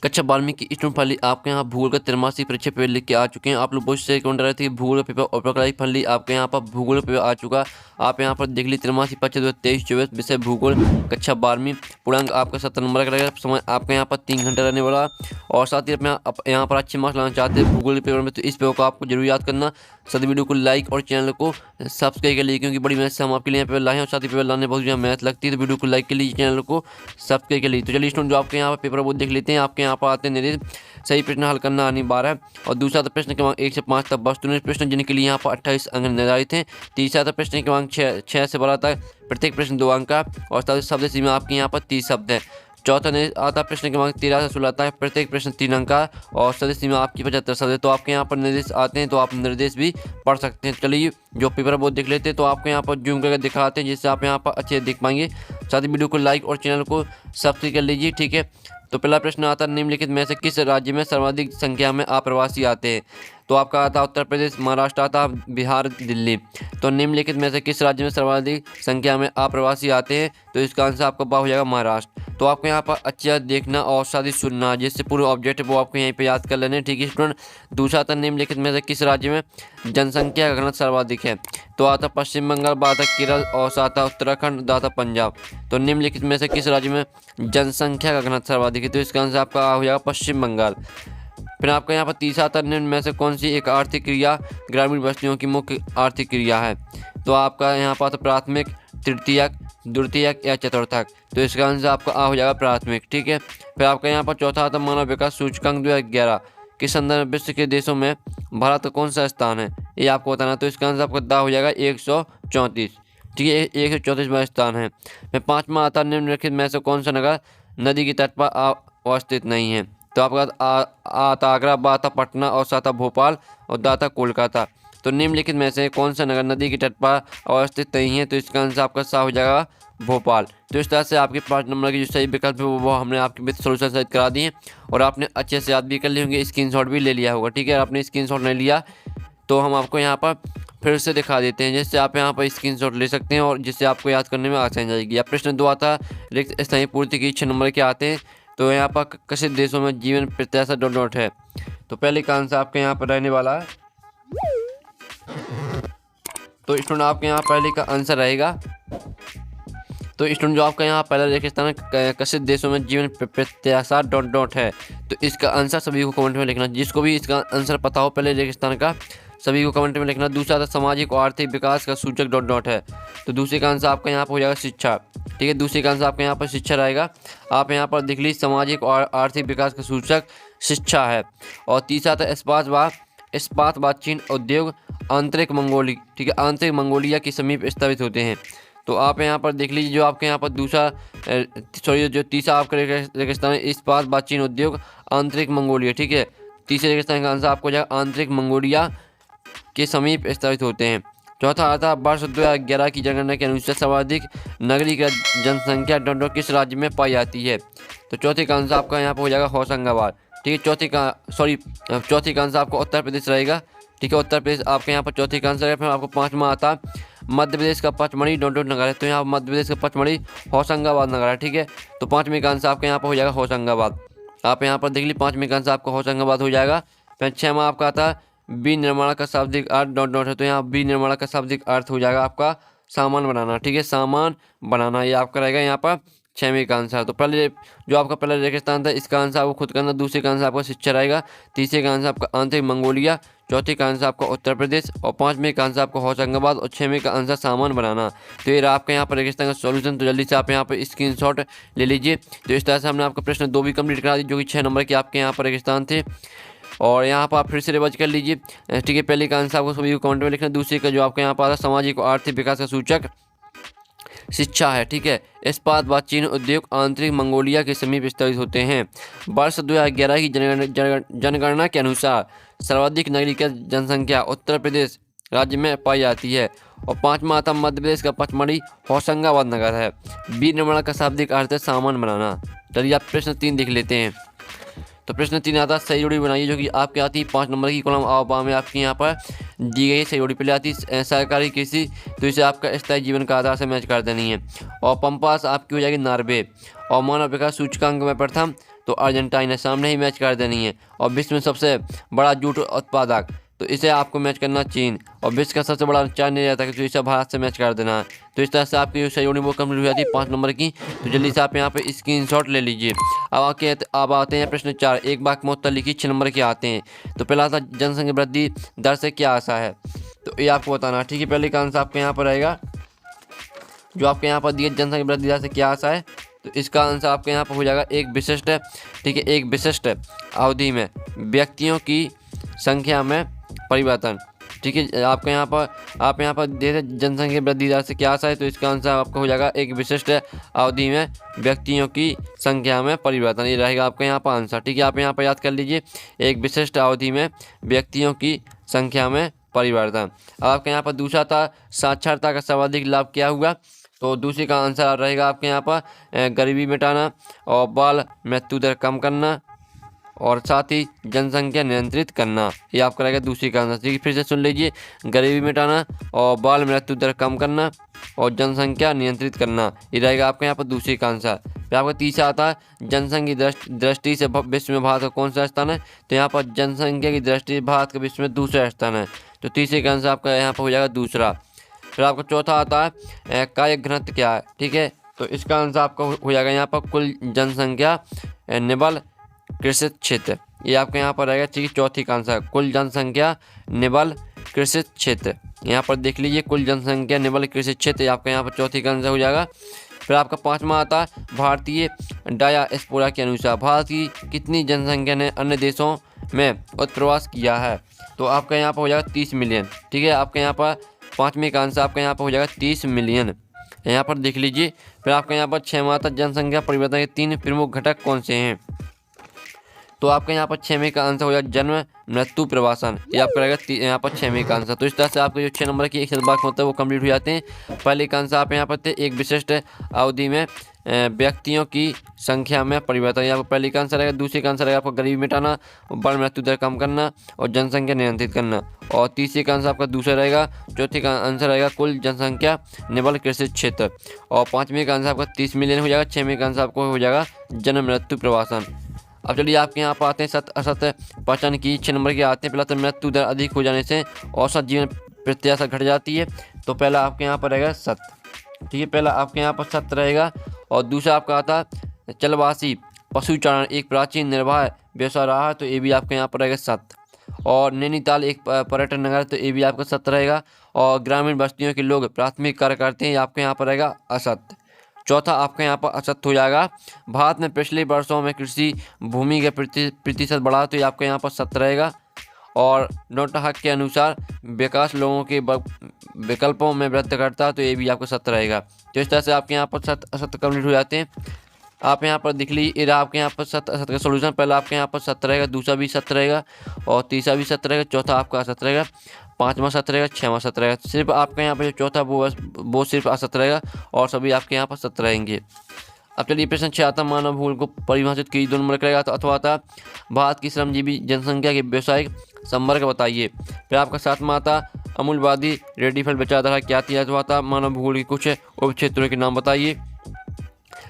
कक्षा 12वीं की स्टूडेंट फाइनली आपके यहाँ भूगोल का त्रैमासिक परीक्षा पेपर लिख के आ चुके हैं। आप लोग बहुत से कमेंट कर रहे थे कि भूगोल का पेपर और प्रकार फाइनली आपके यहाँ पर भूगोल का पेपर आ चुका। आप यहाँ पर देख ली त्रैमासिक परीक्षा 2023-24 विषय भूगोल कक्षा 12वीं पूर्णांक आपका 70 नंबर का रहेगा। समय आपके यहाँ पर 3 घंटे रहने वाला। और साथ ही अपने यहाँ पर अच्छे मार्क्स लाना चाहते हैं भूगोल के पेपर में, तो इस पेपर को आपको जरूर याद करना। साथ वीडियो को लाइक और चैनल को सब्सक्राइब कर लीजिए, क्योंकि बड़ी मेहनत से हम आपके लिए पेपर लाए हैं और साथ ही पेपर लाने बहुत ज़्यादा मेहनत लगती है। तो वीडियो को लाइक कर लीजिए, चैनल को सब्सक्राइब कर लीजिए। तो चलिए स्टूडेंट जो आपके यहाँ पर पेपर वो देख लेते हैं। आपके यहाँ पर आते हैं सही प्रश्न हल करना अनिवार्य है। और दूसरा था प्रश्न क्रमांक 1 से 5 तक वस्तुनिष्ठ प्रश्न, जिनके लिए यहाँ पर 28 अंक निर्धारित हैं। तीसरा था प्रश्न क्रमांक 6 से 12 तक, प्रत्येक प्रश्न 2 अंक का और शब्द सीमा आपके यहाँ पर 30 शब्द है। चौथा आता प्रश्न क्रमांक 13 से 16 तक, प्रत्येक प्रश्न 3 अंक का और शब्द सीमा आपकी 75 शब्द है। तो आपके यहाँ पर निर्देश आते हैं, तो आप निर्देश भी पढ़ सकते हैं। चलिए जो पेपर वो देख लेते हैं। तो आपको यहाँ पर जूम करके दिखाते हैं, जिससे आप यहाँ पर अच्छे देख पाएंगे। साथ ही वीडियो को लाइक और चैनल को सब्सक्राइब कर लीजिए, ठीक है। तो पहला प्रश्न आता है, निम्नलिखित में से किस राज्य में सर्वाधिक संख्या में अप्रवासी आते हैं। तो आपका आता उत्तर प्रदेश, महाराष्ट्र आता बिहार, दिल्ली। तो निम्नलिखित में से किस राज्य में सर्वाधिक संख्या में अप्रवासी आते हैं। तो इसका आंसर आपका बा हो जाएगा महाराष्ट्र। तो आपको यहाँ पर अच्छा देखना और साथ ही सुनना, जिससे पूरे ऑब्जेक्ट वो आपको यहीं पे याद कर लेने, ठीक है स्टूडेंट। दूसरा था, निम्नलिखित में से किस राज्य में जनसंख्या का घनत्व सर्वाधिक है। तो आता पश्चिम बंगाल, बाद केरल और साथ उत्तराखंड, दाता पंजाब। तो निम्नलिखित में से किस राज्य में जनसंख्या का घनत्व सर्वाधिक है। तो इसका आंसर आपका हो जाएगा पश्चिम बंगाल। फिर आपका यहाँ पर तीसरा था, निम्न में से कौन सी एक आर्थिक क्रिया ग्रामीण बस्तियों की मुख्य आर्थिक क्रिया है। तो आपका यहाँ पर प्राथमिक, तृतीयक, द्वितीयक या चतुर्थक। तो इसका आंसर आपका आ हो जाएगा प्राथमिक, ठीक है। फिर आपका यहाँ पर चौथा आता मानव विकास सूचकांक 2011 के संदर्भ विश्व के देशों में भारत का कौन सा स्थान है, ये आपको बताना। तो इसका आंसर आपका दा हो जाएगा 134, ठीक है, 134वां स्थान है। फिर पाँचवा आता, निम्नलिखित में से कौन सा नगर नदी के तट पर अवस्थित नहीं है। तो आपका आता आगरा, बा था पटना और साथ भोपाल और दा था कोलकाता। तो निम्नलिखित में से कौन सा नगर नदी के तट पर अवस्थित नहीं है। तो इसका आंसर आपका सा हो जाएगा भोपाल। तो इस तरह से आपके 5 नंबर के जो सही विकल्प है वो हमने आपके विद सोल्यूशन सहित करा दिए और आपने अच्छे से याद भी कर लिए होंगे, स्क्रीनशॉट भी ले लिया होगा, ठीक है। आपने स्क्रीनशॉट नहीं लिया तो हम आपको यहाँ पर फिर से दिखा देते हैं, जिससे आप यहाँ पर स्क्रीनशॉट ले सकते हैं और जिससे आपको याद करने में आसानी जाएगी। या प्रश्न 2 आता रिक्त स्थायी पूर्ति की 6 नंबर के आते हैं। तो यहाँ पर किस देशों में जीवन प्रत्याशा डॉट डॉट है। तो पहले का आंसर आपके यहाँ पर रहने वाला है। तो स्टूडेंट आपके यहाँ पहले का आंसर रहेगा। तो स्टूडेंट जो आपका यहाँ पहला रेगिस्तान किस देशों में जीवन प्रत्याशा डॉट डॉट है। तो इसका आंसर सभी को कमेंट में लिखना, जिसको भी इसका आंसर पता हो पहले रेगिस्तान का सभी को कमेंट में लिखना। दूसरा था सामाजिक और आर्थिक विकास का सूचक डॉट डॉट है। तो दूसरे का आंसर आपका यहाँ पर हो जाएगा शिक्षा, ठीक है। दूसरे का आंसर आपका यहाँ पर शिक्षा रहेगा। आप यहाँ पर देख लीजिए सामाजिक और आर्थिक विकास का सूचक शिक्षा है। और तीसरा था इस्पात व चीन उद्योग आंतरिक मंगोली, ठीक है, आंतरिक मंगोलिया के समीप स्थापित होते हैं। तो आप यहाँ पर देख लीजिए जो आपके यहाँ पर जो तीसरा आपका रेगिस्तान इस्पात व चीन उद्योग आंतरिक मंगोलिया, ठीक है। तीसरे रेगिस्तान का आंसर आपको हो जाएगा आंतरिक मंगोलिया के समीप स्थापित होते हैं। चौथा आता वर्ष 2011 की जनगणना के अनुसार सर्वाधिक नगरीय जनसंख्या डॉट किस राज्य में पाई जाती है। तो चौथे का आंसर आपका यहाँ पर हो जाएगा होशंगाबाद, ठीक है। चौथे का आंसर आपका उत्तर प्रदेश रहेगा, ठीक है। उत्तर प्रदेश आपके यहाँ पर चौथे का आंसर है। फिर आपको पाँचवा आता मध्य प्रदेश का पचमढ़ी डॉट डॉट नगर है। तो यहाँ मध्य प्रदेश का पचमढ़ी होशंगाबाद नगर है, ठीक है। तो पाँचवें का आंसर आपके यहाँ पर हो जाएगा होशंगाबाद। आप यहाँ पर देख लीजिए पाँचवें का आंसर आपका होशंगाबाद हो जाएगा। फिर छठवां आपका आता बी निर्माण का शाब्दिक अर्थ डॉट डॉट है। तो यहाँ बी निर्माण का शाब्दिक अर्थ हो जाएगा आपका सामान बनाना, ठीक है, सामान बनाना, ये आपका रहेगा यहाँ पर 6वें का आंसर। तो पहले जो आपका पहला रेगिस्तान था इसका आंसर आपको खुद करना। दूसरे का आंसर आपका शिक्षा रहेगा। तीसरे का आंसर आपका आंतरिक मंगोलिया। चौथे का आंसर आपका उत्तर प्रदेश और पाँचवें का आंसर आपका होशंगाबाद और 6वें का आंसर सामान बनाना। तो ये रहा आपका यहाँ पर रेगिस्तान का सॉल्यूशन। तो जल्दी से आप यहाँ पर स्क्रीनशॉट ले लीजिए। तो इस तरह से हमने आपका प्रश्न 2 भी कंप्लीट करा दी, जो कि 6 नंबर के आपके यहाँ पर रेगिस्तान थे। और यहाँ पर आप फिर से रिवाइज कर लीजिए, ठीक है। पहले का आंसर आपको सभी को कमेंट में लिखना। दूसरे का जो आपका यहाँ पर आता सामाजिक और आर्थिक विकास का सूचक शिक्षा है, ठीक है। इस्पात व चीन उद्योग आंतरिक मंगोलिया के समीप स्थापित होते हैं। वर्ष 2011 की जनगणना के अनुसार सर्वाधिक नागरिक जनसंख्या उत्तर प्रदेश राज्य में पाई जाती है। और पाँचवा आता मध्य प्रदेश का पचमढ़ी होशंगाबाद नगर है। बी निर्माण का शाब्दिक अर्थ है सामान बनाना। चलिए आप प्रश्न 3 देख लेते हैं। तो प्रश्न 3 आता सही जोड़ी बनाइए, जो कि आपके आती है 5 नंबर की कॉलम आ में आपकी यहाँ पर दी गई सही जोड़ी। पहले आती है सहकारी कृषि, तो इसे आपका स्थायी जीवन का आधार से मैच कर देनी है। और पंपास आपकी हो जाएगी नॉर्वे। और मानव विकास सूचकांक में प्रथम तो अर्जेंटीना सामने ही मैच कर देनी है। और विश्व में सबसे बड़ा जूट उत्पादक, तो इसे आपको मैच करना चीन। और विश्व का सबसे बड़ा चैलेंज रहता है कि तो इसे भारत से मैच कर देना है। तो इस तरह से आपकी जो सहयोगी वो कंप्लीट हो जाती है 5 नंबर की। तो जल्दी से आप यहाँ पे स्क्रीनशॉट ले लीजिए। अब आते हैं प्रश्न 4, एक वाक्य में उत्तर लिखिए। 6 नंबर के आते हैं। तो पहला था जनसंख्या वृद्धि दर से क्या आशा है, तो ये आपको बताना है। ठीक है, पहले का आंसर आपके यहाँ पर रहेगा, जो आपके यहाँ पर दिए जनसंख्या वृद्धि दर से क्या आशा है, तो इसका आंसर आपके यहाँ पर हो जाएगा एक विशिष्ट, ठीक है, एक विशिष्ट अवधि में व्यक्तियों की संख्या में परिवर्तन। ठीक है, आपके यहाँ पर आप यहाँ पर दे जनसंख्या वृद्धि दर से क्या आशा है, तो इसका आंसर आपका हो जाएगा एक विशिष्ट अवधि में व्यक्तियों की संख्या में परिवर्तन। ये रहेगा आपका यहाँ पर आंसर। ठीक है, आप यहाँ पर याद कर लीजिए, एक विशिष्ट अवधि में व्यक्तियों की संख्या में परिवर्तन। अब आपके यहाँ पर दूसरा था साक्षरता का सर्वाधिक लाभ क्या हुआ, तो दूसरे का आंसर रहेगा आपके यहाँ पर गरीबी मिटाना और बाल मृत्यु दर कम करना और साथ ही जनसंख्या नियंत्रित करना। ये आपका रहेगा दूसरी का आंसर। ठीक है, फिर से सुन लीजिए, गरीबी मिटाना और बाल मृत्यु दर कम करना और जनसंख्या नियंत्रित करना, ये रहेगा आपके यहाँ पर दूसरी का आंसर। फिर आपका तीसरा आता है जनसंख्या की दृष्टि से विश्व में भारत का कौन सा स्थान है, तो यहाँ पर जनसंख्या की दृष्टि भारत का विश्व में दूसरा स्थान है। तो तीसरे का आंसर आपका यहाँ पर हो जाएगा दूसरा। फिर आपका चौथा आता है काय घनत्व क्या है। ठीक है, तो इसका आंसर आपका हो जाएगा यहाँ पर कुल जनसंख्या निबल कृषित क्षेत्र, ये आपके यहाँ पर रहेगा। ठीक है, चौथी का आंसर कुल जनसंख्या निबल कृषित क्षेत्र, यहाँ पर देख लीजिए कुल जनसंख्या निबल कृषित क्षेत्र, आपका यहाँ पर चौथी का आंसर हो जाएगा। फिर आपका पांचवा आता है भारतीय डायास्पोरा के अनुसार भारत की कितनी जनसंख्या ने अन्य देशों में उत्प्रवास किया है, तो आपका यहाँ पर हो जाएगा 30 मिलियन। ठीक है, आपके यहाँ पर पाँचवें का आंसर आपका यहाँ पर हो जाएगा 30 मिलियन, यहाँ पर देख लीजिए। फिर आपका यहाँ पर छठवां आता जनसंख्या परिवर्तन के 3 प्रमुख घटक कौन से हैं, तो आपका यहाँ पर 6वें का आंसर हो जाएगा जन्म मृत्यु प्रवासन, ये आपका रहेगा यहाँ पर 6वें का आंसर। तो इस तरह से आपके जो 6 नंबर की एक वाक्य होता है वो कंप्लीट हो जाते हैं। पहले का आंसर आप यहाँ पर थे एक विशिष्ट अवधि में व्यक्तियों की संख्या में परिवर्तन, यहाँ पर पहले का आंसर रहेगा। दूसरे का आंसर रहेगा आपका गरीबी मिटाना और बाल मृत्यु दर कम करना और जनसंख्या नियंत्रित करना, और तीसरे का आंसर आपका दूसरा रहेगा। चौथे का आंसर रहेगा कुल जनसंख्या निबल कृषि क्षेत्र, और पाँचवें का आंसर आपका 30 मिलियन हो जाएगा। 6वें का आंसर आपको हो जाएगा जन्म मृत्यु प्रवासन। अब चलिए आपके यहाँ पर आते हैं सत्य असत्य पहचान की। 6 नंबर के आते हैं। पहला तो मृत्यु दर अधिक हो जाने से औसत जीवन प्रत्याशा घट जाती है, तो पहला आपके यहाँ पर रहेगा सत्य। ठीक है, पहला आपके यहाँ पर सत्य रहेगा। और दूसरा आपका आता है चलवासी पशुचारण एक प्राचीन निर्वाह व्यवसाय रहा है, तो ये भी आपके यहाँ पर रहेगा सत्य। और नैनीताल एक पर्यटन नगर, तो ये भी आपका सत्य रहेगा। और ग्रामीण बस्तियों के लोग प्राथमिक कार्य करते हैं, आपके यहाँ पर रहेगा असत्य। चौथा आपका यहाँ पर असत्य हो जाएगा भारत में पिछले वर्षों में कृषि भूमि का प्रतिशत बढ़ा, तो ये आपका यहाँ पर सत्य रहेगा। और डॉक्टर हक के अनुसार विकास लोगों के विकल्पों में वृद्धि करता है, तो ये भी आपका सत्य रहेगा। तो इस तरह से आपके यहाँ पर सत्य असत्य कंप्लीट हो जाते हैं। आप यहाँ पर देख लीजिए आपके यहाँ पर सत्य असत्य का सोल्यूशन। पहला आपके यहाँ पर सत्य रहेगा, दूसरा भी सत्य रहेगा और तीसरा भी सत्य रहेगा, चौथा आपका असत्य रहेगा, पाँचवा सत्य रहेगा, छठवां सत्य रहेगा। सिर्फ आपका यहाँ पर जो चौथा वो सिर्फ असत्य रहेगा और सभी आपके यहाँ पर सत्य रहेंगे। अब चलिए प्रश्न 6 आता मानव भूल को परिभाषित की 2 नंबर करेगा, तो अथवा आता भारत की श्रमजीवी जनसंख्या के व्यावसायिक संवर्ग बताइए। फिर आपका 7वां आता अमूलवादी रेडिफल विचारधारा क्या थी, अथवा आता मानव भूल के कुछ उपक्षेत्रों के नाम बताइए।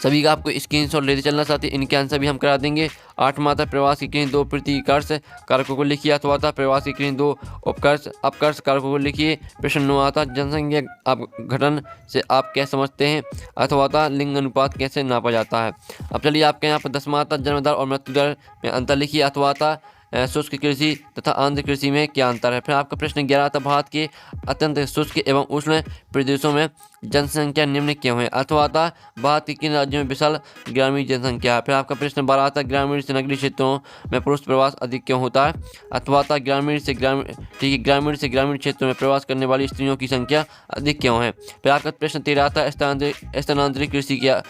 सभी का आपको स्क्रीनशॉट लेते चलना, साथ ही इनके आंसर भी हम करा देंगे। 8वां था प्रवास की किन्हीं 2 प्रतिकर्ष कारकों को लिखिए, अथवा था प्रवास की किन्हीं 2 अपकर्ष कारकों को लिखिए। प्रश्न 9 आता जनसंख्या घटन से आप क्या समझते हैं, अथवा था लिंग अनुपात कैसे नापा जाता है। अब चलिए आपके यहाँ पर 10वां आता जन्म दर और मृत्यु दर में अंतर लिखिए, अथवा था शुष्क कृषि तथा आंध्र कृषि में क्या अंतर है। फिर आपका प्रश्न 11 था भारत के अत्यंत शुष्क एवं उष्ण प्रदेशों में जनसंख्या निम्न क्यों है, अथवा था भारत के किन राज्यों में विशाल ग्रामीण जनसंख्या है। फिर आपका प्रश्न 12 था ग्रामीण से नगरीय क्षेत्रों में पुरुष प्रवास अधिक क्यों होता है, अथवा था ग्रामीण से ग्रामीण क्षेत्रों में प्रवास करने वाली स्त्रियों की संख्या अधिक क्यों है। फिर आपका प्रश्न 13 था स्थानांतरित कृषि क्या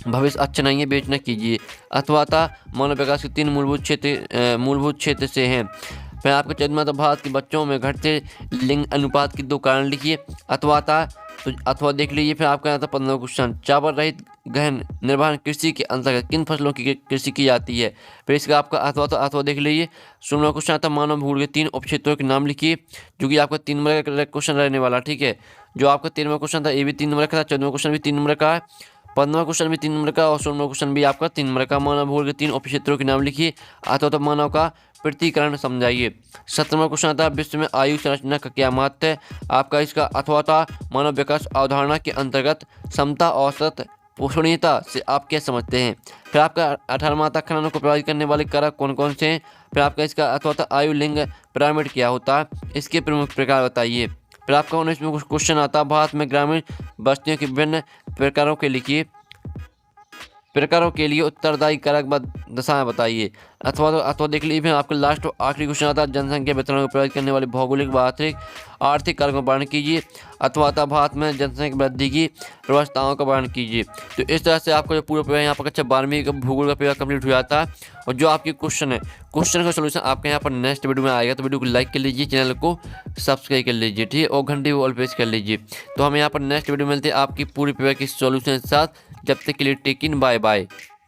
भविष्य अच्छा नहीं है, बेचना कीजिए, अथवा था मानव विकास के 3 मूलभूत क्षेत्र से हैं। फिर आपका 14वां था भारत के बच्चों में घटते लिंग अनुपात के 2 कारण लिखिए, अथवा था तो अथवा देख लीजिए। फिर आपका यहाँ था 15वां क्वेश्चन चावल रहित गहन निर्वहन कृषि के अंतर्गत किन फसलों की कृषि की जाती है। फिर इसका आपका अथवा देख लीजिए। 16वां क्वेश्चन था मानव भूल के 3 उपक्षेत्रों के नाम लिखिए, जो कि आपका 3 नंबर का क्वेश्चन रहने वाला। ठीक है, जो आपका 13वां क्वेश्चन था ये भी 3 नंबर का था, 14वां क्वेश्चन भी 3 नंबर का है, 15वां क्वेश्चन भी 3 नंबर का और 16वां क्वेश्चन भी आपका 3 नंबर का। मानव भूगोल के 3 उपक्षेत्रों के नाम लिखिए अथवा तो मानव का पृथक्करण समझाइए। 17वां क्वेश्चन आता है विश्व में आयु संरचना का क्या महत्व है। आपका इसका अथवा था मानव विकास अवधारणा के अंतर्गत समता औसत पोषणीयता से आप क्या समझते हैं। फिर आपका 18वां आता खनन को प्रभावित करने वाले कारक कौन कौन से हैं। फिर आपका इसका अथवा था आयु लिंग पिरामिड क्या होता है, इसके प्रमुख प्रकार बताइए। फिर आपका 19वां क्वेश्चन आता है भारत में ग्रामीण बस्तियों के विभिन्न प्रकारों के लिए उत्तरदायी कारक दशाएं बताइए। अथवा देख लीजिए। फिर आपका लास्ट और आखिरी क्वेश्चन आता है जनसंख्या वितरण को प्रभावित करने वाले भौगोलिक व आर्थिक कारकों का वर्णन कीजिए। अथवा भारत में जनसंख्या वृद्धि की व्यवस्थाओं का वर्णन कीजिए। तो इस तरह से आपका जो पूरा पेपर यहाँ पर कक्षा 12वीं का भूगोल का पेपर कंप्लीट हो जाता है। और जो आपकी क्वेश्चन का सोल्यूशन आपके यहाँ पर नेक्स्ट वीडियो में आएगा। तो वीडियो को लाइक कर लीजिए, चैनल को सब्सक्राइब कर लीजिए, ठीक है, और घंटी को ऑल प्रेस कर लीजिए। तो हम यहाँ पर नेक्स्ट वीडियो मिलते हैं आपकी पूरी पेपर की सोल्यूशन के साथ। जब तक के लिए टेक इन, बाय बाय।